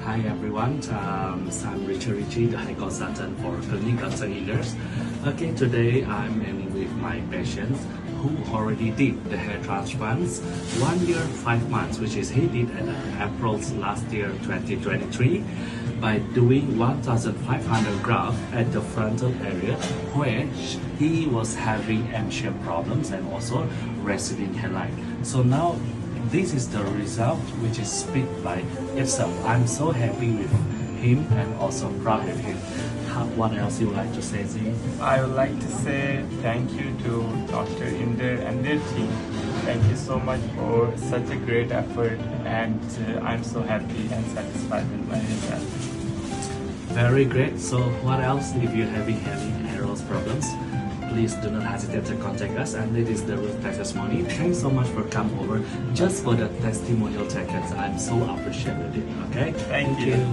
Hi everyone, I'm Richie, the hair consultant for Clinic Dr. Inder. Okay, today I'm meeting with my patients who already did the hair transplants 1 year 5 months, which is he did at April last year 2023 by doing 1,500 grafts at the frontal area where he was having M-shaped problems and also receding hairline. So now this is the result, which is speak by itself. I'm so happy with him and also proud of him. What else you would like to say, Zee? I would like to say thank you to Dr. Inder and their team. Thank you so much for such a great effort, and I'm so happy and satisfied with my result. Very great. So what else if you're having hair loss problems? Please do not hesitate to contact us, and it is the real testimony. Thanks so much for coming over just for the testimonial seconds. I'm so appreciated it. Okay? Thank you.